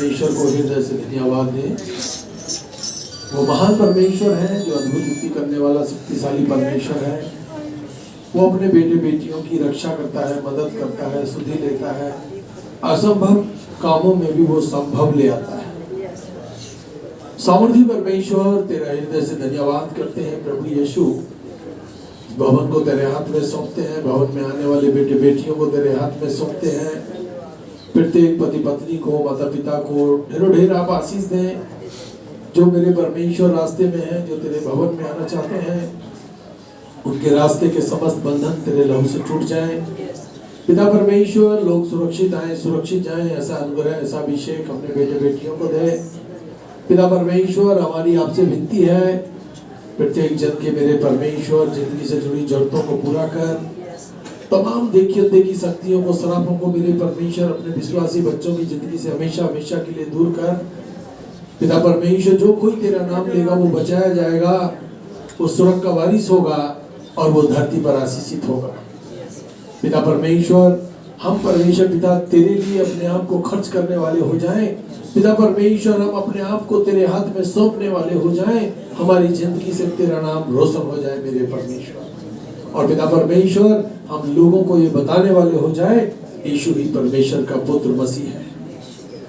परमेश्वर को हृदय से धन्यवाद दें। वो महान परमेश्वर है जो अद्भुत युक्ति करने वाला शक्तिशाली परमेश्वर है। वो अपने बेटे बेटियों की रक्षा करता है, मदद करता है, सुधि लेता है, असंभव कामों में भी वो संभव ले आता है। सामर्थी परमेश्वर तेरा हृदय से धन्यवाद करते हैं। प्रभु यीशु भवन को तेरे हाथ में सौंपते हैं, भवन में आने वाले बेटे बेटियों को तेरे हाथ में सौंपते हैं। प्रत्येक पति पत्नी को, माता पिता को ढेरों ढेर आप आशीष दें। जो मेरे परमेश्वर रास्ते में हैं, जो तेरे भवन में आना चाहते हैं, उनके रास्ते के समस्त बंधन तेरे लहू से टूट जाएं। पिता परमेश्वर लोग सुरक्षित आए, सुरक्षित जाएं, ऐसा अनुग्रह, ऐसा अभिषेक अपने बेटे बेटियों को दे। पिता परमेश्वर हमारी आपसे विनती है, प्रत्येक जन के मेरे परमेश्वर जिंदगी से जुड़ी जरूरतों को पूरा कर। तमाम देखी अनदेखी शक्तियों को, सरापों को मेरे परमेश्वर अपने विश्वासी बच्चों की जिंदगी से हमेशा हमेशा के लिए दूर कर। पिता परमेश्वर जो कोई तेरा नाम लेगा वो बचाया जाएगा, वो स्वर्ग का वारिस होगा और वो धरती पर आशीषित होगा। पिता परमेश्वर हम परमेश्वर पिता तेरे लिए अपने आप को खर्च करने वाले हो जाएं। पिता परमेश्वर हम अपने आप को तेरे हाथ में सौंपने वाले हो जाएं। हमारी जिंदगी से तेरा नाम रोशन हो जाए मेरे परमेश्वर। और पिता परमेश्वर हम लोगों को ये बताने वाले हो जाए यीशु ही परमेश्वर का पुत्र मसीह है।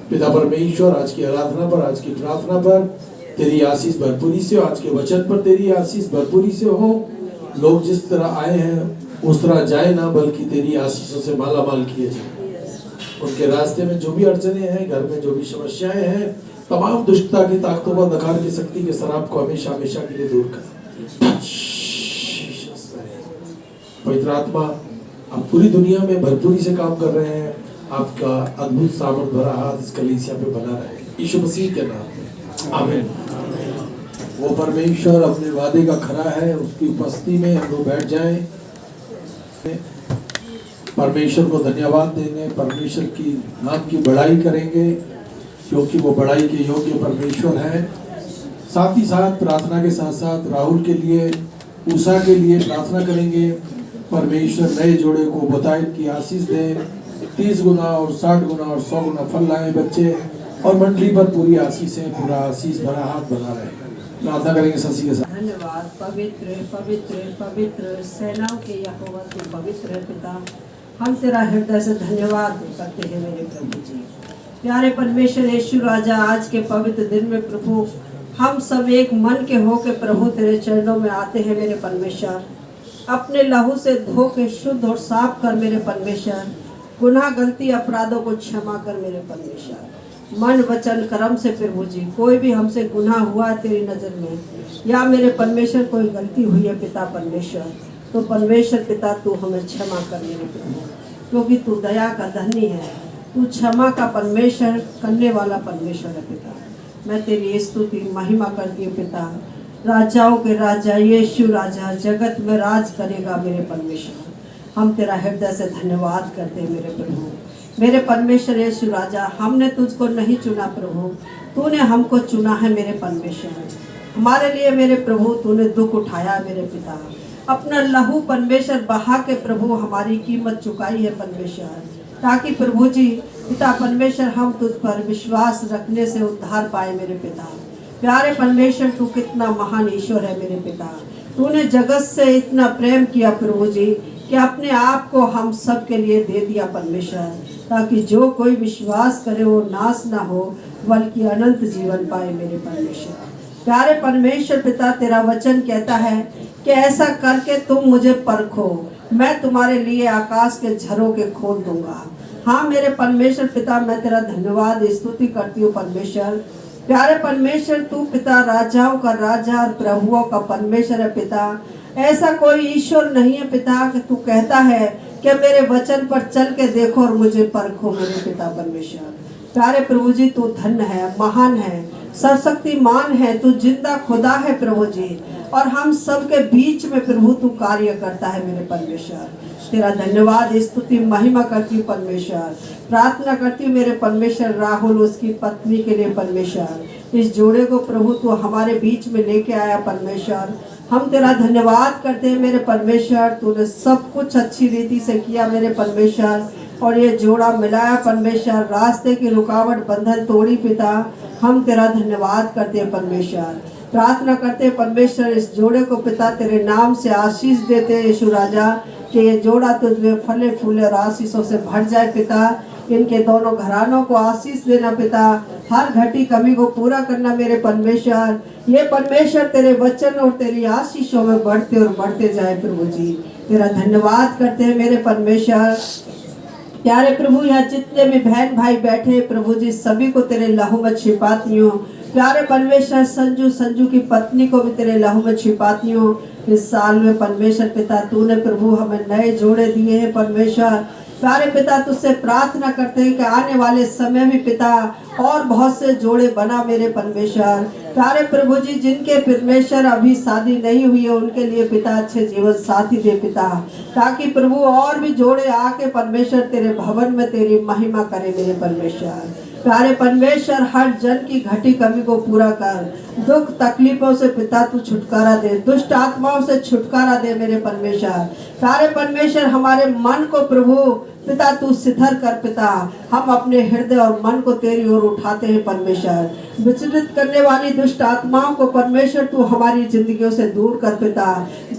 पिता परमेश्वर आज की आराधना पर, आज की प्रार्थना पर तेरी आशीष भरपूरी से, आज के वचन पर तेरी आशीष भरपूरी से हो। लोग जिस तरह आए हैं उस तरह जाए ना, बल्कि तेरी आशीषों से माला माल किए जाए। उनके रास्ते में जो भी अड़चने हैं, घर में जो भी समस्याएं हैं, तमाम दुष्टता की ताकतों पर, दखार की शक्ति के शराब को हमेशा हमेशा के लिए दूर कर। पवित्र आत्मा आप पूरी दुनिया में भरपूरी से काम कर रहे हैं। आपका अद्भुत सामर्थ भरा हाथ इस कलीसिया पे बना रहे, यीशु मसीह के नाम में आमीन। वो परमेश्वर अपने वादे का खरा है, उसकी उपस्थिति में हम लोग बैठ जाएं, परमेश्वर को धन्यवाद देंगे, परमेश्वर की नाम की बड़ाई करेंगे क्योंकि वो बड़ाई के योग्य परमेश्वर है। साथ ही साथ प्रार्थना के साथ साथ राहुल के लिए, उषा के लिए प्रार्थना करेंगे। परमेश्वर नए जोड़े को बतायत की आशीष दे, 30 गुना और 60 गुना और 100 गुना फल लाए बच्चे, और मंडली पर पूरी आशीष है, पूरा आशीष भरा हाथ बना रहे। प्रार्थना करेंगे ससी के साथ। धन्यवाद पवित्र पवित्र पवित्र सेनाओं के यहोवा तू पवित्र है पिता। हम तेरा हृदय से धन्यवाद करते हैं मेरे प्रभु जी। प्यारे परमेश्वर यीशु राजा, आज के पवित्र दिन में प्रभु हम सब एक मन के हो के प्रभु तेरे चरणों में आते हैं मेरे परमेश्वर। अपने लहू से धो के शुद्ध और साफ कर मेरे परमेश्वर। गुनाह गलती अपराधों को क्षमा कर मेरे परमेश्वर। मन वचन कर्म से प्रभु जी कोई भी हमसे गुनाह हुआ है तेरी नज़र में, या मेरे परमेश्वर कोई गलती हुई है पिता परमेश्वर, तो परमेश्वर पिता तू हमें क्षमा कर मेरे प्रभु, क्योंकि तू दया का धनी है, तू क्षमा का परमेश्वर करने वाला परमेश्वर है पिता। मैं तेरी स्तुति महिमा करती हूँ पिता। राजाओं के राजा यीशु राजा जगत में राज करेगा मेरे परमेश्वर। हम तेरा हृदय से धन्यवाद करते हैं मेरे प्रभु। मेरे परमेश्वर यीशु राजा, हमने तुझको नहीं चुना प्रभु, तूने हमको चुना है मेरे परमेश्वर। हमारे लिए मेरे प्रभु तूने दुख उठाया मेरे पिता। अपना लहू परमेश्वर बहा के प्रभु हमारी कीमत चुकाई है परमेश्वर, ताकि प्रभु जी पिता परमेश्वर हम तुझ पर विश्वास रखने से उद्धार पाए मेरे पिता। प्यारे परमेश्वर तू कितना महान ईश्वर है मेरे पिता। तूने जगत से इतना प्रेम किया प्रभु जी कि अपने आप को हम सब के लिए दे दिया परमेश्वर, ताकि जो कोई विश्वास करे वो नाश ना हो बल्कि अनंत जीवन पाए मेरे परमेश्वर। प्यारे परमेश्वर पिता तेरा वचन कहता है कि ऐसा करके तुम मुझे परखो, मैं तुम्हारे लिए आकाश के झरोखे खोल दूंगा। हाँ मेरे परमेश्वर पिता, मैं तेरा धन्यवाद स्तुति करती हूँ परमेश्वर। प्यारे परमेश्वर तू पिता राजाओं का राजा और प्रभुओं का परमेश्वर है पिता। ऐसा कोई ईश्वर नहीं है पिता कि तू कहता है कि मेरे वचन पर चल के देखो और मुझे परखो मेरे पिता परमेश्वर। प्यारे प्रभु जी तू धन्य है, महान है, सर्वशक्तिमान है, तू जिंदा खुदा है प्रभु जी, और हम सब के बीच में प्रभु तू कार्य करता है मेरे परमेश्वर। तेरा धन्यवाद स्तुति महिमा करती हूँ परमेश्वर। प्रार्थना करती हूँ मेरे परमेश्वर राहुल उसकी पत्नी के लिए परमेश्वर, इस जोड़े को प्रभु तू हमारे बीच में लेके आया परमेश्वर। हम तेरा धन्यवाद करते हैं मेरे परमेश्वर। तूने सब कुछ अच्छी रीति से किया मेरे परमेश्वर। और ये जोड़ा मिलाया परमेश्वर, रास्ते की रुकावट बंधन तोड़ी पिता। हम तेरा धन्यवाद करते हैं परमेश्वर, प्रार्थना करते हैं परमेश्वर इस जोड़े को पिता तेरे नाम से आशीष देते हैं यीशु राजा, कि ये जोड़ा तुझ में फले फूले और आशीषों से भर जाए पिता। इनके दोनों घरानों को आशीष देना पिता, हर घटी कमी को पूरा करना मेरे परमेश्वर। ये परमेश्वर तेरे वचन और तेरी आशीषों में बढ़ते और बढ़ते जाए प्रभु जी। तेरा धन्यवाद करते हैं मेरे परमेश्वर। प्यारे प्रभु, यहाँ जितने भी बहन भाई बैठे प्रभु जी, सभी को तेरे लहू में छिपाती हूँ। प्यारे परमेश्वर, संजू की पत्नी को भी तेरे लहू में छिपाती हूँ। इस साल में परमेश्वर पिता तूने प्रभु हमें नए जोड़े दिए हैं परमेश्वर। प्यारे पिता, तुझसे प्रार्थना करते हैं कि आने वाले समय में पिता और बहुत से जोड़े बना मेरे परमेश्वर। प्यारे प्रभु जी, जिनके परमेश्वर अभी शादी नहीं हुई है उनके लिए पिता अच्छे जीवन साथी दे पिता, ताकि प्रभु और भी जोड़े आके परमेश्वर तेरे भवन में तेरी महिमा करे मेरे परमेश्वर। प्यारे परमेश्वर, हर जन की घटी कमी को पूरा कर, दुख तकलीफों से पिता तू छुटकारा दे, दुष्ट आत्माओं से छुटकारा दे मेरे परमेश्वर। प्यारे परमेश्वर, हमारे मन को प्रभु पिता तू सिथर कर पिता, हम अपने हृदय और मन को तेरी ओर उठाते हैं परमेश्वर। विचलित करने वाली दुष्ट आत्माओं को परमेश्वर तू हमारी जिंदगियों से दूर कर पिता,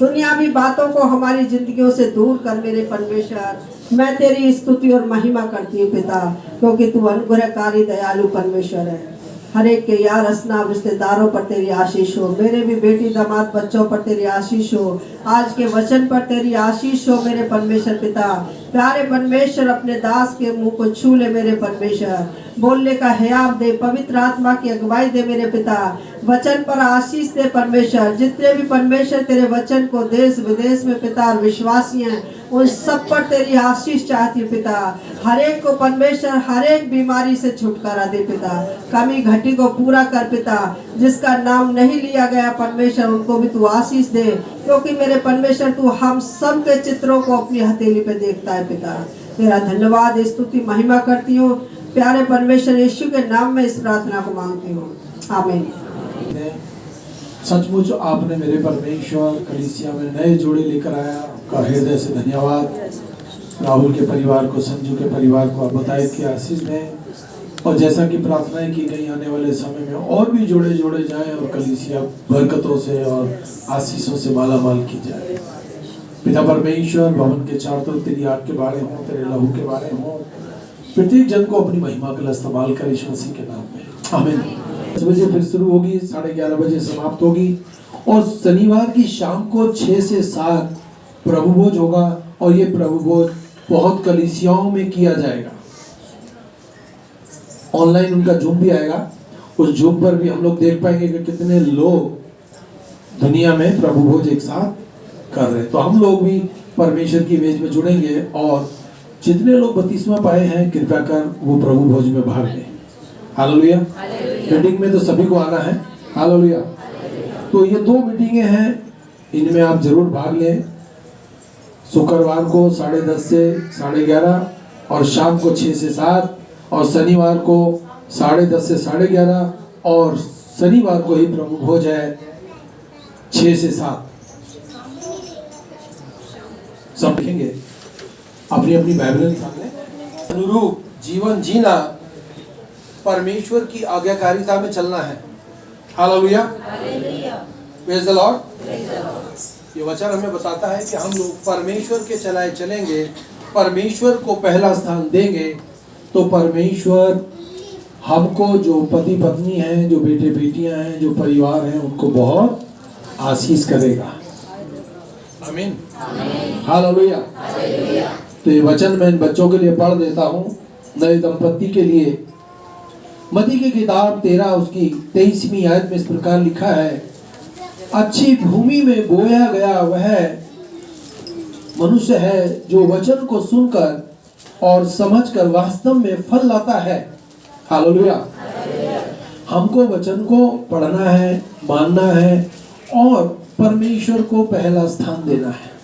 दुनियावी बातों को हमारी जिंदगियों से दूर कर मेरे परमेश्वर। मैं तेरी स्तुति और महिमा करती हूँ पिता, क्योंकि तू अनुग्रहकारी दयालु परमेश्वर है। हर एक के यार असनाब रिश्तेदारों पर तेरी आशीष हो, मेरे भी बेटी दामाद बच्चों पर तेरी आशीष हो, आज के वचन पर तेरी आशीष हो मेरे परमेश्वर पिता। प्यारे परमेश्वर, अपने दास के मुंह को छू ले मेरे परमेश्वर, बोलने का हयात दे, पवित्र आत्मा की अगुवाई दे मेरे पिता, वचन पर आशीष दे परमेश्वर। जितने भी परमेश्वर तेरे वचन को देश विदेश में पिता विश्वासी हैं, उन सब पर तेरी आशीष चाहती पिता। हर एक को परमेश्वर हर एक बीमारी से छुटकारा दे पिता, कमी घटी को पूरा कर पिता। जिसका नाम नहीं लिया गया परमेश्वर उनको भी तू आशीष दे, क्योंकि मेरे परमेश्वर तू हम सब के चित्रों को अपनी हथेली पे देखता है पिता। तेरा धन्यवाद स्तुति महिमा करती हूँ प्यारे परमेश्वर यीशु के नाम में इस प्रार्थना को मांगती हूँ, आमीन। सचमुच आपने मेरे परमेश्वर कलीसिया में नए जोड़े लेकर आया, आपका हृदय से धन्यवाद। राहुल के परिवार को, संजू के परिवार को आप बताए कि आशीष दें, और जैसा कि प्रार्थनाएं की गई आने वाले समय में और भी जोड़े जोड़े जाएं और कलीसिया बरकतों से और आशीषों से माला माल की जाए। पिता परमेश्वर, भवन के चारों तरफ तेरी आग के बारे हों, तेरे लहू के बारे हों, प्रत्येक जन को अपनी महिमा के लिए इस्तेमाल कर यीशु मसीह के नाम में, आमीन। 10 बजे फिर शुरू होगी, 11:30 बजे समाप्त होगी, और शनिवार की शाम को 6 से 7 प्रभु भोज होगा, और ये प्रभु भोज बहुत कलीसियाओं में किया जाएगा। ऑनलाइन उनका जूम भी आएगा, उस जूम पर भी हम लोग देख पाएंगे कि कितने लोग दुनिया में प्रभु भोज एक साथ कर रहे हैं। तो हम लोग भी परमेश्वर की इमेज में जुड़ेंगे, और जितने लोग बपतिस्मा पाए हैं कृपया कर वो प्रभु भोज में भाग लें। हालेलुया। मीटिंग में तो सभी को आना है, हालेलुया। तो ये 2 मीटिंगें हैं, इनमें आप जरूर भाग लें। शुक्रवार को 10:30 से 11:30 और शाम को 6 से 7, और शनिवार को 10:30 से 11:30, और शनिवार को ही प्रभु भोज है 6 से 7। सब लिखेंगे, अपनी अपनी बाइबल सामने। अनुरूप जीवन जीना, परमेश्वर की आज्ञाकारिता में चलना है। Hallelujah, praise the Lord. ये वचन हमें बताता है कि हम लोग परमेश्वर के चलाए चलेंगे, परमेश्वर को पहला स्थान देंगे, तो परमेश्वर हमको, जो पति पत्नी हैं, जो बेटे बेटियां हैं, जो परिवार हैं, उनको बहुत आशीष करेगा। आमीन, हालेलुया। तो ये वचन मैं इन बच्चों के लिए पढ़ देता हूँ, नए दंपति के लिए। मत्ती की किताब 13 उसकी 23वीं आयत में इस प्रकार लिखा है, अच्छी भूमि में बोया गया वह मनुष्य है जो वचन को सुनकर और समझकर वास्तव में फल लाता है। हालेलुया। हमको वचन को पढ़ना है, मानना है, और परमेश्वर को पहला स्थान देना है।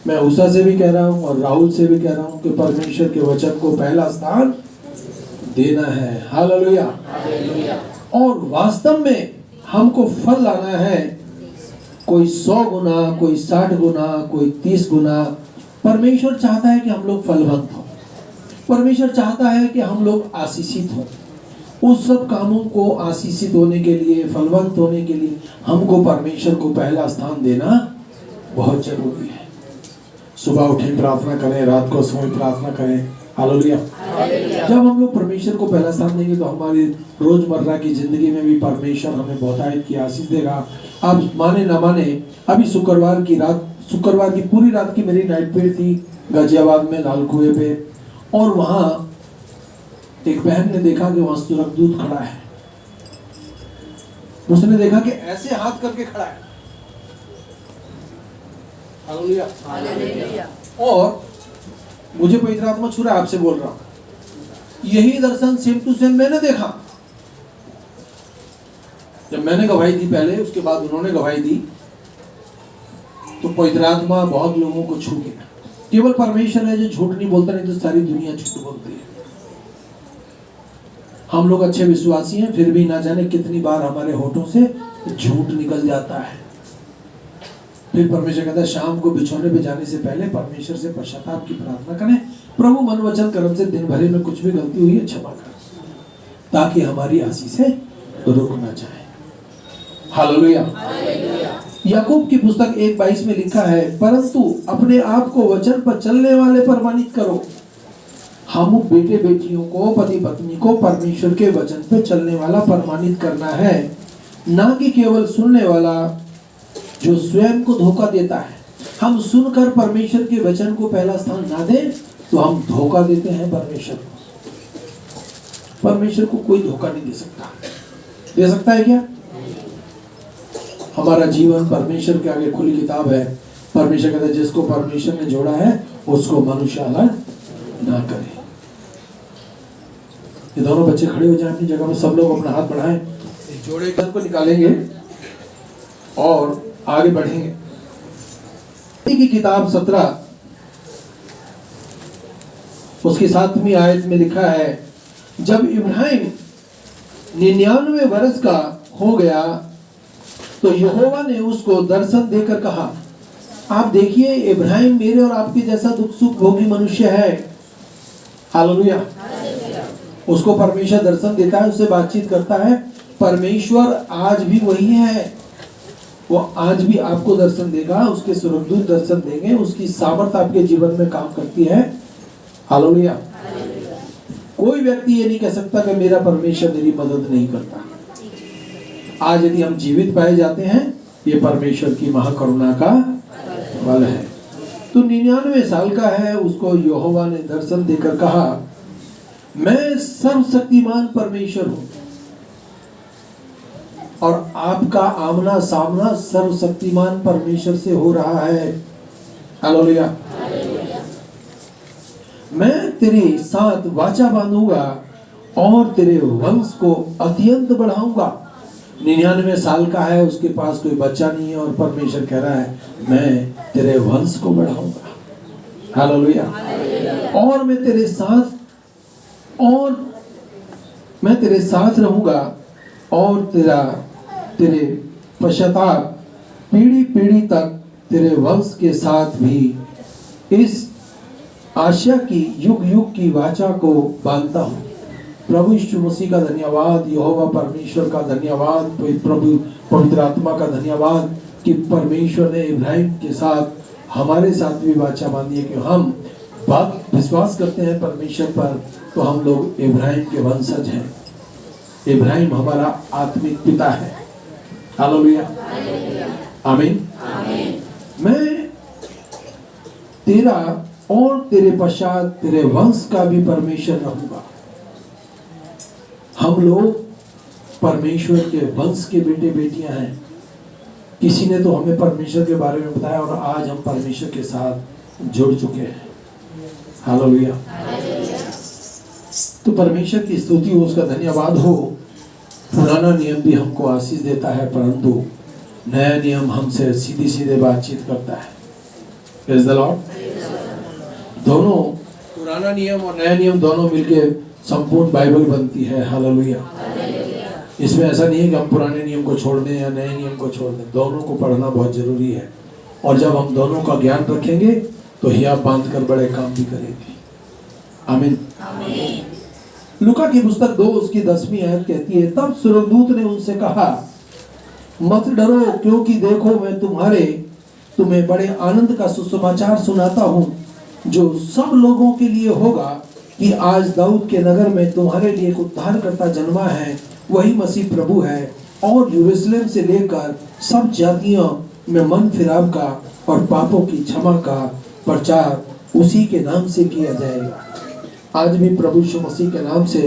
मैं उषा से भी कह रहा हूँ और राहुल से भी कह रहा हूँ कि परमेश्वर के वचन को पहला स्थान देना है। हालेलुया। और वास्तव में हमको फल लाना है, कोई 100 गुना, कोई 60 गुना, कोई 30 गुना, परमेश्वर चाहता है कि हम लोग फलवंत हों। परमेश्वर चाहता है कि हम लोग आशीषित हों। उस सब कामों को आशीषित होने के लिए, फलवंत होने के लिए हमको परमेश्वर को पहला स्थान देना बहुत जरूरी है। सुबह उठें प्रार्थना करें, रात को सोएं प्रार्थना करें। हालेलुया। जब हम लोग परमेश्वर को पहला स्थान देंगे तो हमारी रोजमर्रा की जिंदगी में भी परमेश्वर हमें बहुतायत की आशीष देगा। आप माने ना माने, अभी शुक्रवार की पूरी रात की मेरी नाइट पे थी गाजियाबाद में लाल कुएं पे, और वहां एक बहन ने देखा कि वहां स्वर्गदूत खड़ा है। उसने देखा कि ऐसे हाथ करके खड़ा है। हालेलुया। और मुझे पवित्र आत्मा छू रहा है, आपसे बोल रहा हूं, यही दर्शन सेम टू सेम मैंने देखा। जब मैंने गवाही दी पहले, उसके बाद उन्होंने गवाही दी, तो पवित्र आत्मा बहुत लोगों को छू गया। केवल परमेश्वर है जो झूठ नहीं बोलता, नहीं तो सारी दुनिया झूठ बोलती है। हम लोग अच्छे विश्वासी हैं, फिर भी ना जाने कितनी बार हमारे होठों से झूठ निकल जाता है। फिर परमेश्वर कहता है शाम को बिछौने पे जाने से पहले परमेश्वर से पश्चाताप की प्रार्थना करें, प्रभु मन वचन कर्म से दिन भर में कुछ भी गलती हुई है क्षमा कर, ताकि हमारी आशीषें रुक ना जाए। हालेलुया। याकूब की पुस्तक 1:22 में लिखा है, परंतु अपने आप को वचन पर चलने वाले प्रमाणित करो। हम बेटे बेटियों को, पति पत्नी को परमेश्वर के वचन पे चलने वाला प्रमाणित करना है, ना कि केवल सुनने वाला जो स्वयं को धोखा देता है। हम सुनकर परमेश्वर के वचन को पहला स्थान ना दें तो हम धोखा देते हैं परमेश्वर को। परमेश्वर को कोई धोखा नहीं दे सकता। दे सकता है क्या? हमारा जीवन परमेश्वर के आगे खुली किताब है। परमेश्वर कहता है जिसको परमेश्वर ने जोड़ा है उसको मनुष्य अलग ना करे। ये दोनों बच्चे खड़े हो जाएं अपनी जगह में, सब लोग अपना हाथ बढ़ाएं, जोड़े घर को निकालेंगे और आगे बढ़ेंगे। की किताब 17 उसकी 7वीं आयत में लिखा है, जब इब्राहिम 99 वर्ष का हो गया तो यहोवा ने उसको दर्शन देकर कहा, आप देखिए इब्राहिम मेरे और आपके जैसा दुख सुख भोगी मनुष्य है। हालेलुया। उसको परमेश्वर दर्शन देता है, उससे बातचीत करता है। परमेश्वर आज भी वही है, वो आज भी आपको दर्शन देगा, उसके स्वर्गदूत दर्शन देंगे, उसकी सामर्थ आपके जीवन में काम करती है। हालेलुया। कोई व्यक्ति ये नहीं कह सकता कि मेरा परमेश्वर मेरी मदद नहीं करता। आज यदि हम जीवित पाए जाते हैं, ये परमेश्वर की महाकरुणा का फल है। तो 99 साल का है, उसको यहोवा ने दर्शन देकर कहा, मैं सर्वशक्तिमान परमेश्वर हूं और आपका आमना सामना सर्वशक्तिमान परमेश्वर से हो रहा है। हालेलुया। मैं तेरे साथ वाचा बांधूंगा और तेरे वंश को अत्यंत बढ़ाऊंगा। 99 साल का है, उसके पास कोई बच्चा नहीं है और परमेश्वर कह रहा है मैं तेरे वंश को बढ़ाऊंगा। हालेलुया। और मैं तेरे साथ रहूंगा और तेरे पश्चाताप पीढ़ी पीढ़ी तक तेरे वंश के साथ भी इस आशा की युग युग की वाचा को बांधता हूँ। प्रभु यीशु मसीह का धन्यवाद, यहोवा परमेश्वर का धन्यवाद, प्रभु पवित्र आत्मा का धन्यवाद कि परमेश्वर ने इब्राहिम के साथ हमारे साथ भी वाचा बांधी है कि हम बात विश्वास करते हैं परमेश्वर पर, तो हम लोग इब्राहिम के वंशज हैं। इब्राहिम हमारा आत्मिक पिता है। हालेलुया। आमीन। मैं तेरा और तेरे पश्चात तेरे वंश का भी परमेश्वर रहूंगा। हम लोग परमेश्वर के वंश के बेटे बेटियां हैं। किसी ने तो हमें परमेश्वर के बारे में बताया और आज हम परमेश्वर के साथ जुड़ चुके हैं। हालेलुया। तो परमेश्वर की स्तुति हो, उसका धन्यवाद हो। पुराना नियम भी हमको आशीष देता है, परंतु नया नियम हमसे सीधी सीधे बातचीत करता है। Praise the Lord. दोनों, पुराना नियम और नया नियम दोनों मिलके संपूर्ण बाइबल बनती है। हालेलुया। इसमें ऐसा नहीं है कि हम पुराने नियम को छोड़ दें या नए नियम को छोड़ दें, दोनों को पढ़ना बहुत जरूरी है। और जब हम दोनों का ज्ञान रखेंगे तो हिया बांध कर बड़े काम भी करेंगे। आमीन। लूका की पुस्तक 2 उसकी 10वीं आयत कहती है, तब स्वर्गदूत ने उनसे कहा, मत डरो, क्योंकि देखो मैं तुम्हें बड़े आनंद का सुसमाचार सुनाता हूँ, जो सब लोगों के लिए होगा, कि आज दाऊद के नगर में तुम्हारे लिए एक उद्धारकर्ता जन्मा है, वही मसीह प्रभु है। और यरूशलेम से लेकर सब जातियों में मन फिराव का और पापों की क्षमा का प्रचार उसी के नाम से किया जाएगा। आज भी प्रभु यीशु मसीह के नाम से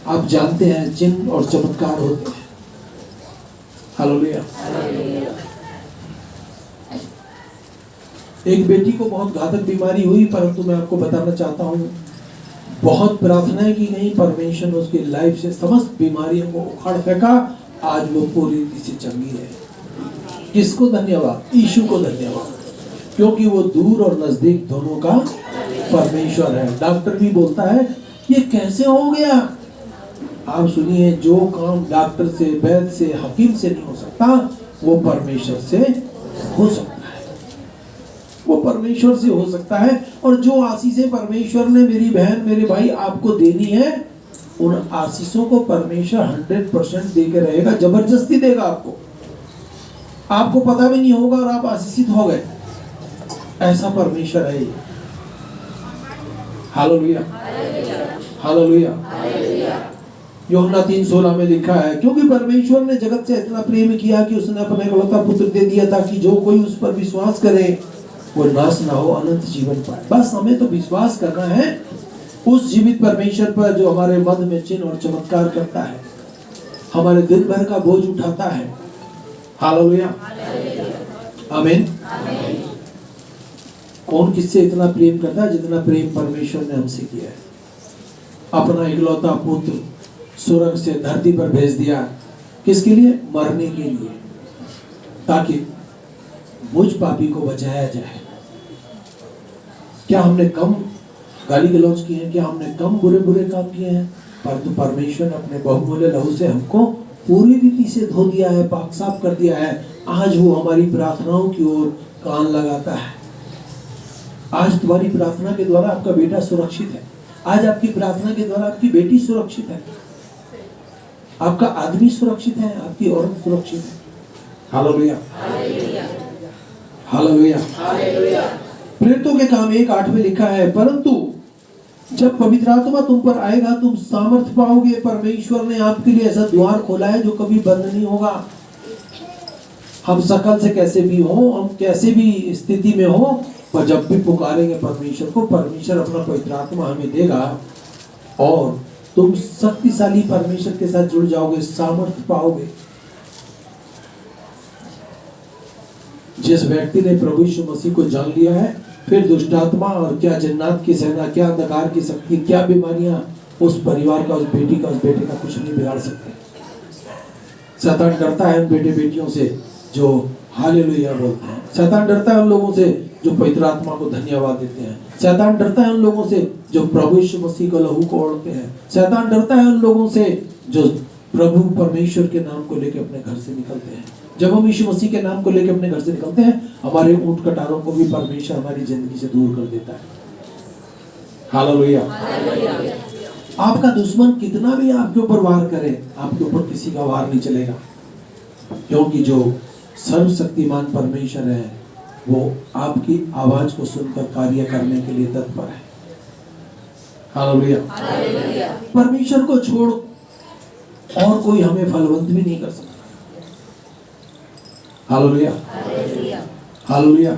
आप जानते हैं चिन्ह और चमत्कार होते हैं। हालेलुया। एक बेटी को बहुत घातक बीमारी हुई, परंतु मैं आपको बताना चाहता हूँ, बहुत प्रार्थनाएं की गई, परमेश्वर ने उसकी लाइफ से समस्त बीमारियों को उखाड़ फेंका। आज वो पूरी रीति से चंगी है। किसको धन्यवाद? यीशु को धन्यवाद, क्योंकि वो दूर और नजदीक दोनों का परमेश्वर है। डॉक्टर भी बोलता है ये कैसे हो गया। आप सुनिए, जो काम डॉक्टर से, वैद्य से, हकीम से नहीं हो सकता, वो परमेश्वर से हो सकता है। वो परमेश्वर से हो सकता है। और जो आशीषें परमेश्वर ने मेरी बहन, मेरे भाई आपको देनी है, उन आशीषों को परमेश्वर 100% देके रहेगा। जबरदस्ती देगा आपको, आपको पता भी नहीं होगा और आप आशीषित हो गए। ऐसा परमेश्वर है। Hallelujah, hallelujah. यूहन्ना 3:16 में लिखा है, क्योंकि परमेश्वर ने जगत से इतना प्रेम किया कि उसने अपने इकलौता पुत्र दे दिया, ताकि जो कोई उस पर विश्वास करे वो नाश ना हो, अनंत जीवन पाए। बस हमें तो विश्वास करना है उस जीवित परमेश्वर पर, जो हमारे मध्य में चिन्ह और चमत्कार करता है, हमारे दिन भर का बोझ उठाता है। हालेलुया, आमीन। कौन किससे इतना प्रेम करता है जितना प्रेम परमेश्वर ने हमसे किया है। अपना इकलौता पुत्र स्वर्ग से धरती पर भेज दिया, किसके लिए? मरने के लिए, ताकि मुझ पापी को बचाया जाए। क्या हमने कम गाली गलौज किए हैं? क्या हमने कम बुरे बुरे काम किए हैं? परंतु परमेश्वर ने अपने बहुमूल्य लहू से हमको पूरी रीति से धो दिया है, पाक साफ कर दिया है। आज वो हमारी प्रार्थनाओं की ओर कान लगाता है। आज तुम्हारी प्रार्थना के द्वारा आपका बेटा सुरक्षित है। आज आपकी प्रार्थना के द्वारा आपकी बेटी सुरक्षित है, आपका आदमी सुरक्षित है, आपकी औरत सुरक्षित है। Hallelujah, hallelujah. प्रेरितों के काम 1:8 में लिखा है, परंतु जब पवित्र आत्मा तुम पर आएगा, तुम सामर्थ्य पाओगे। परमेश्वर ने आपके लिए ऐसा द्वार खोला है जो कभी बंद नहीं होगा। हम सकल से कैसे भी हो, हम कैसे भी स्थिति में हो, पर जब भी पुकारेंगे परमेश्वर को, परमेश्वर अपना पवित्र आत्मा हमें देगा और तुम शक्तिशाली परमेश्वर के साथ जुड़ जाओगे, सामर्थ्य पाओगे। जिस व्यक्ति ने प्रभु यीशु मसीह को जान लिया है, फिर दुष्ट आत्मा और क्या जन्नत की सेना, क्या अंधकार की शक्ति, क्या बीमारियां उस परिवार का, उस बेटी का, उस बेटे का कुछ नहीं बिगाड़ सकते। शैतान डरता है उन बेटे बेटियों से जो हालेलुया बोलते हैं। शैतान डरता है उन लोगों से जो पवित्र आत्मा को धन्यवाद देते हैं। शैतान डरता है उन लोगों से जो प्रभु यीशु मसीह को लहू को ओढ़ते हैं। शैतान डरता है उन लोगों से जो प्रभु परमेश्वर के नाम को लेकर अपने घर से निकलते हैं। जब हम यीशु मसीह के नाम को लेकर अपने घर से निकलते हैं, हमारे ऊंट कटारों को भी परमेश्वर हमारी जिंदगी से दूर कर देता है। हालेलुया। आपका दुश्मन कितना भी आपके ऊपर वार करे, आपके ऊपर किसी का वार नहीं चलेगा, क्योंकि जो सर्वशक्तिमान परमेश्वर है वो आपकी आवाज को सुनकर कार्य करने के लिए तत्पर है। हालेलुया। परमेश्वर को छोड़ और कोई हमें फलवंत भी नहीं कर सकता। Hallelujah, hallelujah.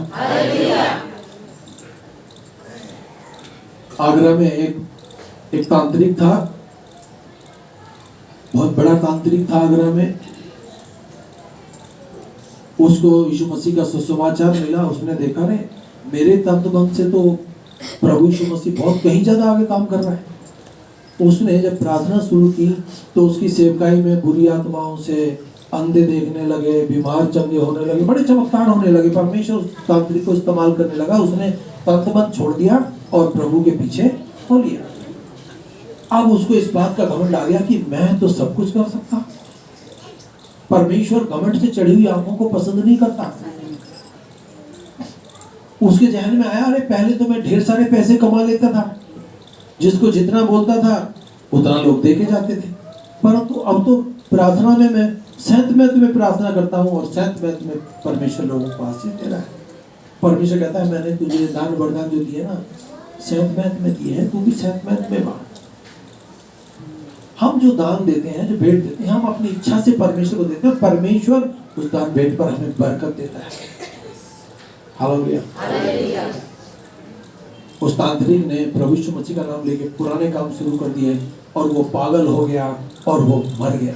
आगरा में एक तांत्रिक था, बहुत बड़ा तांत्रिक था आगरा में। उसको यीशु मसीह का सुसमाचार मिला। उसने देखा, रे मेरे तंत्र मंत्र से तो प्रभु यीशु मसीह बहुत कहीं ज्यादा आगे काम कर रहा है। उसने जब प्रार्थना शुरू की तो उसकी सेवकाई में बुरी आत्माओं से अंधे देखने लगे, बीमार चंगे होने लगे, बड़े चमत्कार होने लगे। परमेश्वर उस तांत्रिक को इस्तेमाल करने लगा। उसने तंत्र मंत्र छोड़ दिया और प्रभु के पीछे हो लिया। अब उसको इस बात का घमंड आ गया कि मैं तो सब कुछ कर सकता। परमेश्वर घमंड से चढ़ी हुई आंखों को पसंद नहीं करता। उसके जहन में आया, अरे पहले तो मैं ढेर सारे पैसे कमा लेता था, जिसको जितना बोलता था उतना लोग देके जाते थे, परंतु अब तो प्रार्थना में मैं सेंट मैथ में प्रार्थना करता हूँ और सेंट मैथ में परमेश्वर लोगों को आशीष दे रहा है। परमेश्वर कहता है मैंने तुझे दान वरदान जो दिए ना सेंट मैथ में दिए हैं, तू भी सेंट मैथ में बांट। हम जो दान देते हैं, जो भेंट देते हैं, हम अपनी इच्छा से परमेश्वर को देते हैं, परमेश्वर उस दान भेंट पर हमें बरकत देता है। हालेलुया। उस तांत्रिक ने प्रभु यीशु मसीह का नाम लेके पुराने काम शुरू कर दिए और वो पागल हो गया और वो मर गया।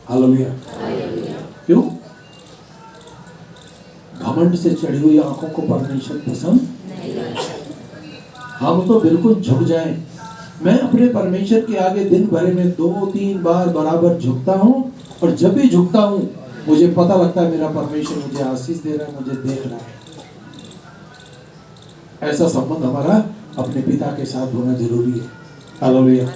हालेलुया। क्यों? घमंड से चढ़ी हुई आंखों को परमेश्वर पसंद नहीं। हम तो बिल्कुल झुक जाएं। मैं अपने परमेश्वर के आगे दिन भर में 2-3 बार बराबर झुकता हूँ, और जब भी झुकता हूँ मुझे पता लगता है मेरा परमेश्वर मुझे आशीष दे रहा है, मुझे देख रहा है। ऐसा संबंध हमारा अपने पिता के साथ होना जरूरी है। हालेलुया।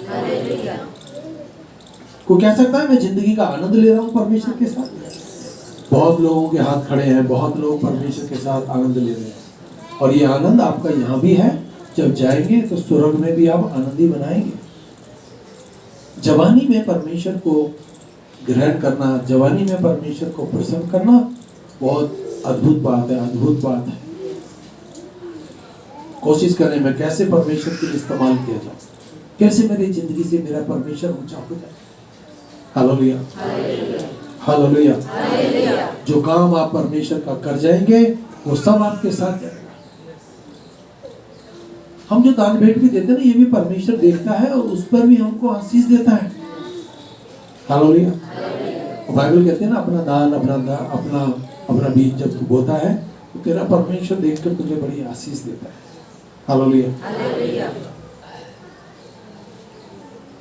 कोई कह सकता है मैं जिंदगी का आनंद ले रहा हूँ परमेश्वर के साथ? बहुत लोगों के हाथ खड़े हैं, बहुत लोग परमेश्वर के साथ आनंद ले रहे हैं, और ये आनंद आपका यहाँ भी है, जब जाएंगे तो स्वर्ग में भी आप आनंद ही बनाएंगे। जवानी में परमेश्वर को ग्रहण करना, जवानी में परमेश्वर को प्रसन्न करना बहुत अद्भुत बात है, अद्भुत बात है। कोशिश करें मैं कैसे परमेश्वर के लिए इस्तेमाल किया जाए, कैसे मेरी जिंदगी से मेरा परमेश्वर ऊंचा हो जाए। Hallelujah, hallelujah. जो काम आप परमेश्वर का कर जाएंगे वो सब आपके साथ जाएगा। हम जो दान भेंट भी देते हैं ना, ये भी परमेश्वर देखता है और उस पर भी हमको आशीष देता है। हालेलुया। बाइबल कहते हैं ना, अपना दान अपना बीज जब तू बोता है तो तेरा परमेश्वर देखकर तुझे बड़ी आशीष देता है। हालेलुया।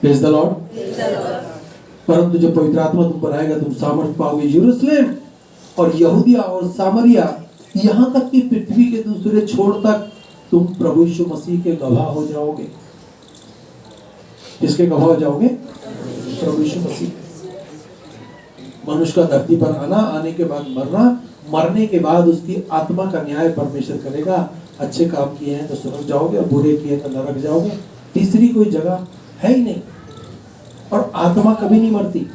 Praise the Lord. परंतु जब पवित्र आत्मा तुम पर आएगा तुम सामर्थ पाओगे। यरूशलेम और यहूदिया और सामरिया, यहाँ तक कि पृथ्वी के दूसरे छोर तक तुम प्रभु यीशु मसीह के गवाह हो जाओगे। किसके गवाह हो जाओगे? प्रभु यीशु मसीह। मनुष्य का धरती पर आना, आने के बाद मरना, मरने के बाद उसकी आत्मा का न्याय परमेश्वर करेगा। अच्छे काम किए हैं तो स्वर्ग जाओगे और बुरे किए तो नरक जाओगे। तीसरी कोई जगह है ही नहीं। और आत्मा कभी नहीं मरती।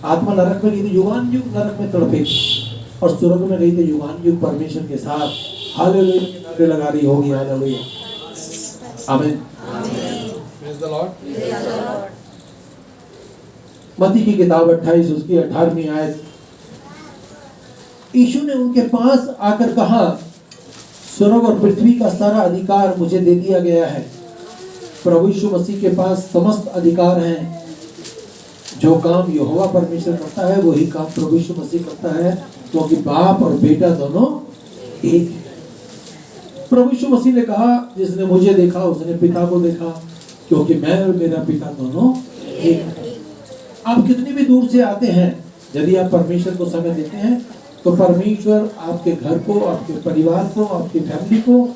आत्मा नरक में गई तो युगान युग नरक में तड़पेगी, और स्वर्ग में गई तो युगान युग परमेश्वर के साथ हालेलुया के नारे लगा रही होगी। हालेलुया, आमीन। Praise the Lord. मत्ती की किताब 28 उसकी 18वीं आयत, यीशु ने उनके पास आकर कहा, स्वर्ग और पृथ्वी का सारा अधिकार मुझे दे दिया गया है। प्रभु यीशु मसीह के पास समस्त अधिकार हैं। जो काम यहोवा परमेश्वर करता है वही काम प्रभु यीशु मसीह करता है, क्योंकि बाप और बेटा दोनों एक है। प्रभु यीशु मसीह ने कहा, जिसने मुझे देखा उसने पिता को देखा, क्योंकि मैं और मेरा पिता दोनों एक है। आप कितनी भी दूर से आते हैं, यदि आप परमेश्वर को समय देते हैं तो परमेश्वर आपके घर को, आपके परिवार को, आपकी फैमिली को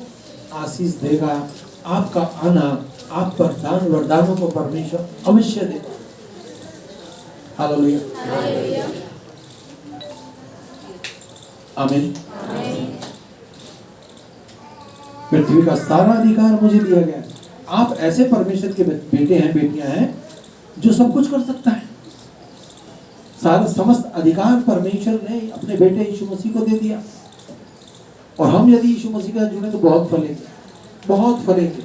आशीष देगा। आपका आना, आप पर दान वरदानों को परमेश्वर अवश्य देगा। हालेलुया, आमीन। पृथ्वी का सारा अधिकार मुझे दिया गया है। आप ऐसे परमेश्वर के बेटे हैं, बेटियां हैं, जो सब कुछ कर सकता है। सारा समस्त अधिकार परमेश्वर ने अपने बेटे यीशु मसीह को दे दिया, और हम यदि यीशु मसीह का जुड़े तो बहुत फलेंगे, बहुत फलेंगे।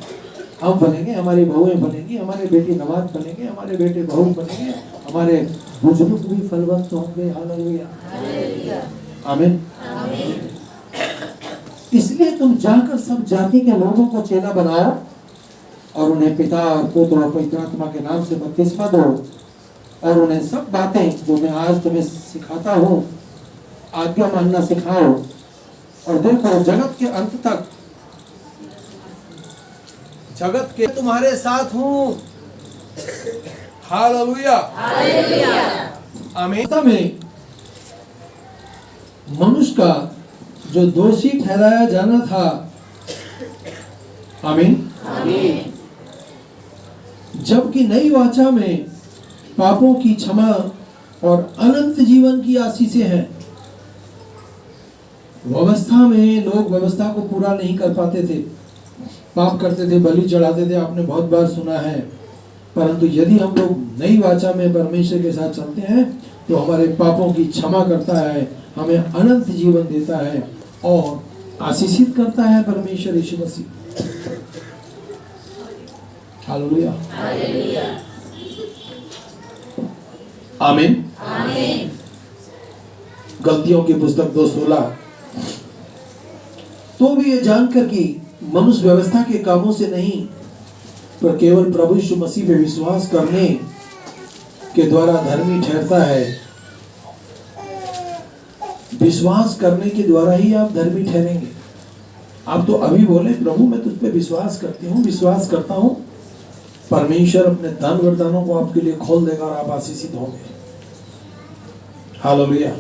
हम फलेंगे, हमारी बहुएं फलेंगी, हमारे बेटे नवाज फलेंगे, हमारे बेटे बहू फलेंगे, हमारे बुजुर्ग भी फलवंत होंगे। हालेलुया, आमीन। इसलिए तुम जाकर सब जाति के लोगों को चेला बनाया और उन्हें पिता और पुत्र और पवित्र आत्मा के नाम से बपतिस्मा दो, और उन्हें सब बातें जो मैं आज तुम्हें सिखाता हूँ आज्ञा मानना सिखाओ, और देखो जगत के अंत तक, जगत के तुम्हारे साथ हूँ। हालेलुया, आमीन। में मनुष्य का जो दोषी ठहराया जाना था, आमीन, जबकि नई वाचा में पापों की क्षमा और अनंत जीवन की आशीषें हैं, व्यवस्था में लोग व्यवस्था को पूरा नहीं कर पाते थे, पाप करते थे, बलि चढ़ाते थे, आपने बहुत बार सुना है। परंतु यदि हम लोग नई वाचा में परमेश्वर के साथ चलते हैं तो हमारे पापों की क्षमा करता है, हमें अनंत जीवन देता है और आशीषित करता है परमेश्वर यीशु मसीह। हालेलुया, आमीन। गलतियों की पुस्तक 2:16, तो भी ये जानकर कि मनुष्य व्यवस्था के कामों से नहीं पर केवल प्रभु यीशु मसीह पे विश्वास करने के द्वारा धर्मी ठहरता है। विश्वास करने के द्वारा ही आप धर्मी ठहरेंगे। आप तो अभी बोले प्रभु मैं तुझ पे विश्वास करती हूँ, विश्वास करता हूँ, परमेश्वर अपने धन वरदानों को आपके लिए खोल देगा और आप आशीषित होंगे। हालेलुया।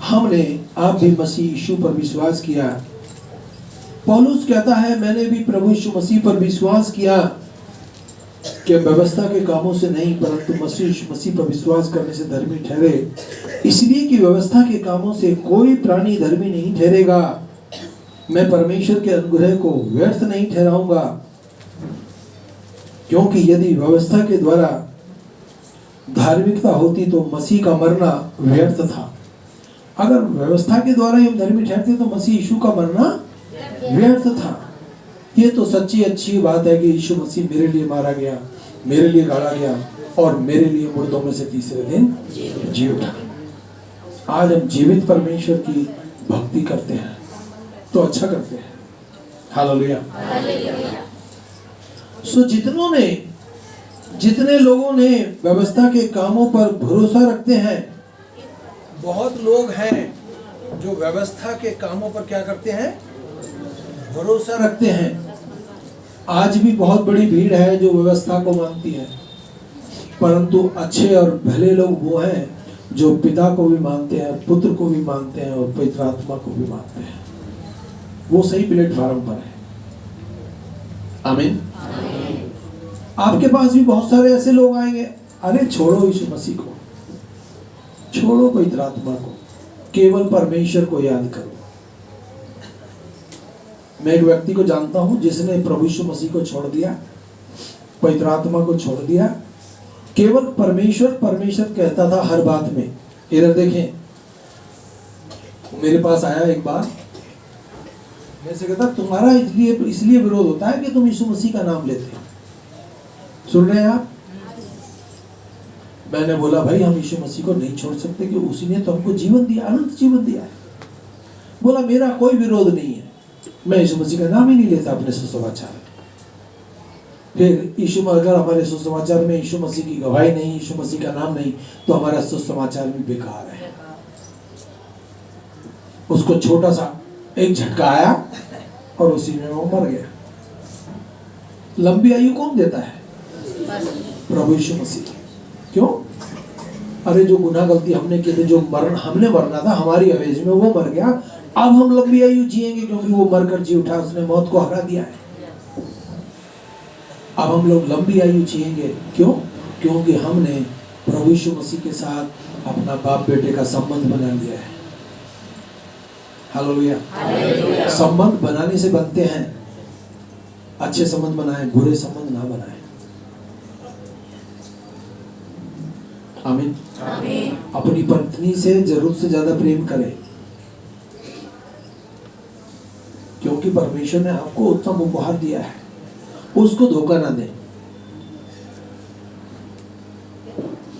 हमने आप भी मसीह यीशु पर विश्वास किया। पौलुस कहता है मैंने भी प्रभु यीशु मसीह पर विश्वास किया कि व्यवस्था के कामों से नहीं परंतु मसीह पर विश्वास करने से धर्मी ठहरे, इसलिए कि व्यवस्था के कामों से कोई प्राणी धर्मी नहीं ठहरेगा। मैं परमेश्वर के अनुग्रह को व्यर्थ नहीं ठहराऊंगा, क्योंकि यदि व्यवस्था के द्वारा धार्मिकता होती तो मसीह का मरना व्यर्थ था। अगर व्यवस्था के द्वारा ही हम धर्मी ठहरते तो मसीह यीशु का मरना व्यर्थ था। ये तो सच्ची अच्छी बात है कि यीशु मसीह मेरे लिए मारा गया, मेरे लिए गाड़ा गया और मेरे लिए मुर्दों में से तीसरे दिन जी उठा। आज हम जीवित परमेश्वर की भक्ति करते हैं तो अच्छा करते हैं। हालेलुया। सो जितने लोगों ने व्यवस्था के कामों पर भरोसा रखते हैं, बहुत लोग हैं जो व्यवस्था के कामों पर क्या करते हैं, भरोसा रखते हैं। आज भी बहुत बड़ी भीड़ है जो व्यवस्था को मानती है, परंतु अच्छे और भले लोग वो हैं जो पिता को भी मानते हैं, पुत्र को भी मानते हैं और पवित्र आत्मा को भी मानते हैं। वो सही प्लेटफॉर्म पर है। आमीन। आपके पास भी बहुत सारे ऐसे लोग आएंगे, अरे छोड़ो यीशु मसीह को, छोड़ो पवित्र आत्मा को, केवल परमेश्वर को याद करो। मैं एक व्यक्ति को जानता हूं जिसने प्रभु यीशु मसीह को छोड़ दिया, पवित्र आत्मा को छोड़ दिया, केवल परमेश्वर कहता था हर बात में। इधर देखें, मेरे पास आया एक बार, मेरे से कहता तुम्हारा इसलिए विरोध होता है कि तुम यीशु मसीह का नाम लेते हो। सुन रहे हैं आप? मैंने बोला भाई हम यीशु मसीह को नहीं छोड़ सकते कि उसी ने तो हमको जीवन दिया, अनंत जीवन दिया है। बोला मेरा कोई विरोध नहीं है, मैं यीशु मसीह का नाम ही नहीं लेता अपने सुसमाचार में। फिर अगर हमारे सुसमाचार में यीशु मसीह की गवाही नहीं, यीशु मसीह का नाम नहीं, तो हमारा सुसमाचार भी बेकार है। उसको छोटा सा एक झटका आया और उसी में वो मर गया। लंबी आयु कौन देता है? प्रभु यीशु मसीह। क्यों? अरे जो गुनाह गलती हमने की थी, जो हमने मरना था हमारी अवेज में, वो मर गया। अब हम लंबी आयु जिएंगे क्योंकि वो मरकर जी उठा, उसने मौत को हरा दिया है। अब हम लोग लंबी आयु जिएंगे। क्यों? क्योंकि हमने प्रभु यीशु मसीह के साथ अपना बाप बेटे का संबंध बना लिया है। हालेलुया। संबंध बनाने से बनते हैं, अच्छे संबंध बनाएं, बुरे संबंध ना बनाएं। आमीन। अपनी पत्नी से जरूरत से ज्यादा प्रेम करें, क्योंकि परमेश्वर ने आपको उत्तम उपहार दिया है, उसको धोखा ना दें।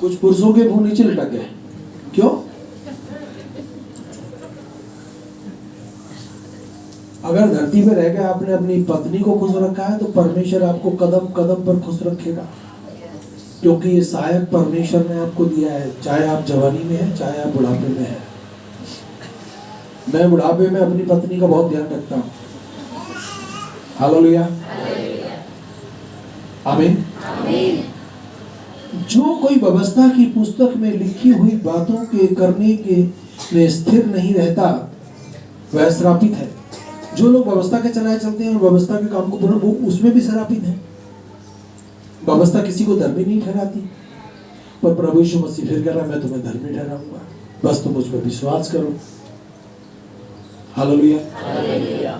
कुछ पुरुषों के मुंह नीचे लटक गए। क्यों? अगर धरती पे रह के आपने अपनी पत्नी को खुश रखा है तो परमेश्वर आपको कदम कदम पर खुश रखेगा, क्योंकि ये सहायक परमेश्वर ने आपको दिया है, चाहे आप जवानी में हैं चाहे आप बुढ़ापे में हैं। मैं बुढ़ापे में अपनी पत्नी का बहुत ध्यान रखता हूँ। हालेलुया। आमीन। जो कोई व्यवस्था की पुस्तक में लिखी हुई बातों के करने के में स्थिर नहीं रहता वह श्रापित है। जो लोग व्यवस्था के चलाए चलते हैं और व्यवस्था के काम को पूरा, वो उसमें भी श्रापित है। व्यवस्था किसी को धर्मी नहीं ठहराती। पर प्रभु यीशु मसीह फिर कह रहा है मैं तुम्हें धर्मी ठहराऊंगा, बस तुम मुझ पर विश्वास करो। हालेलुया।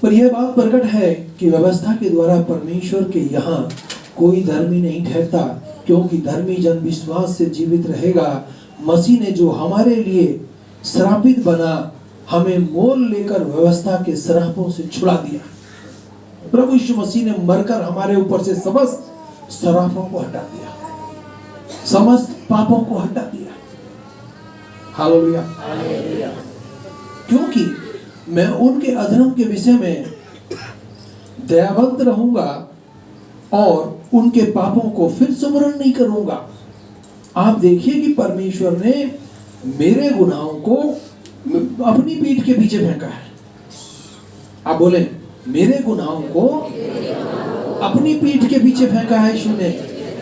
पर यह बात प्रकट है कि व्यवस्था के द्वारा परमेश्वर के यहाँ कोई धर्मी नहीं ठहरता, क्योंकि धर्मी जन विश्वास से जीवित रहेगा। मसीह ने जो हमारे लिए श्रापित बना, हमें मोल लेकर व्यवस्था के श्रापों से छुड़ा दिया। प्रभु यीशु मसीह ने मरकर हमारे ऊपर से समस्त श्रापों को हटा दिया, समस्त पापों को हटा दिया। हालेलुया। क्योंकि मैं उनके अधर्म के विषय में दयावंत रहूंगा और उनके पापों को फिर स्मरण नहीं करूंगा। आप देखिए कि परमेश्वर ने मेरे गुनाहों को अपनी पीठ के पीछे फेंका है। आप बोले, मेरे गुनाहों को अपनी पीठ के पीछे फेंका है यीशु ने।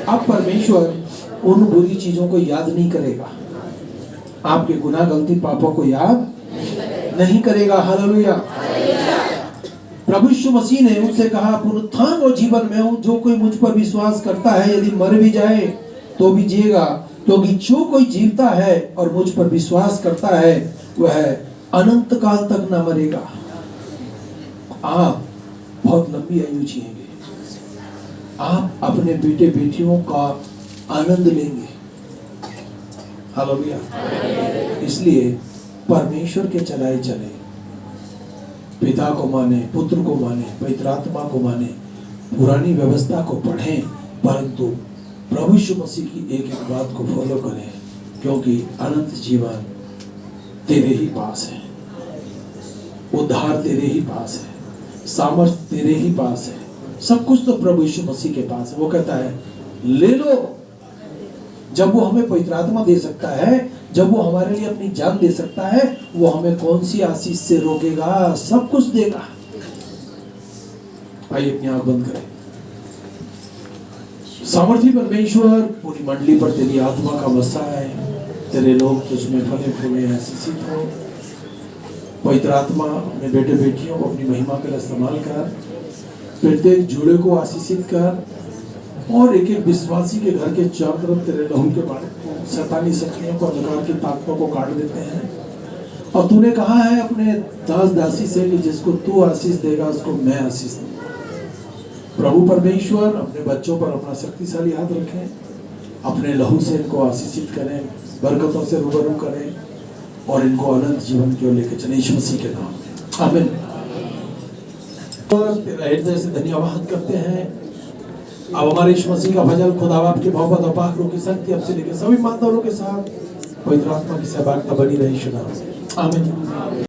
अब परमेश्वर उन बुरी चीजों को याद नहीं करेगा, आपके गुनाह गलती पापों को याद नहीं करेगा। हालेलुया। प्रभु यीशु मसीह ने उनसे कहा, पुनरुत्थान और जीवन में हूं, जो कोई मुझ पर विश्वास करता है यदि मर भी जाए तो भी जिएगा, क्योंकि जो कोई जीवता है और मुझ पर विश्वास करता है वह अनंत काल तक न मरेगा। आप बहुत लंबी आयु जिएंगे, आप अपने बेटे बेटियों का आनंद लेंगे। हालेलुया। इसलिए परमेश्वर के चलाए चले, पिता को माने, पुत्र को माने, पवित्र आत्मा को माने, पुरानी व्यवस्था को पढ़ें, परंतु प्रभु यीशु मसीह की एक एक बात को फॉलो करें, क्योंकि अनंत जीवन तेरे ही पास है, उद्धार तेरे ही पास है, सामर्थ्य तेरे ही पास है, सब कुछ तो प्रभु यीशु मसीह के पास है। वो कहता है ले लो। जब वो हमें पवित्र आत्मा दे सकता है, जब वो हमारे लिए अपनी जान दे सकता है, वो हमें कौन सी आशीष से रोकेगा? सब कुछ देगा। आइए अपनी आंख बंद करें। सामर्थी परमेश्वर, पूरी मंडली पर तेरी आत्मा का बसा है, तेरे लोग तुझमें फले फूले आशीषित हो। पवित्र आत्मा अपने बेटे बेटियों को अपनी महिमा के लिए इस्तेमाल कर, प्रत्येक जोड़े को आशीषित कर, और एक एक विश्वासी के घर के चारों तरफ तेरे लहू के बारे को, शैतानी शक्तियों को, अंधकार की ताकतों को काट देते हैं। और तूने कहा है अपने दास दासी से कि जिसको तू आशीष देगा उसको मैं आशीष दूंगा। प्रभु परमेश्वर अपने बच्चों पर अपना शक्तिशाली हाथ रखें, अपने लहू से इनको आशीषित करें, बरकतों से रूबरू करें, और इनको अनंत जीवन की ओर लेकर चले, यीशु मसीह के नाम में आमीन। तेरा हृदय से धन्यवाद करते हैं। अब हमारे यीशु मसीह का भजन खुदा बाप की मोहब्बत और पाक रूह की शक्ति अब से लेकर सभी माताओं के साथ पवित्र आत्मा की सहभागिता बनी रही। आमीन।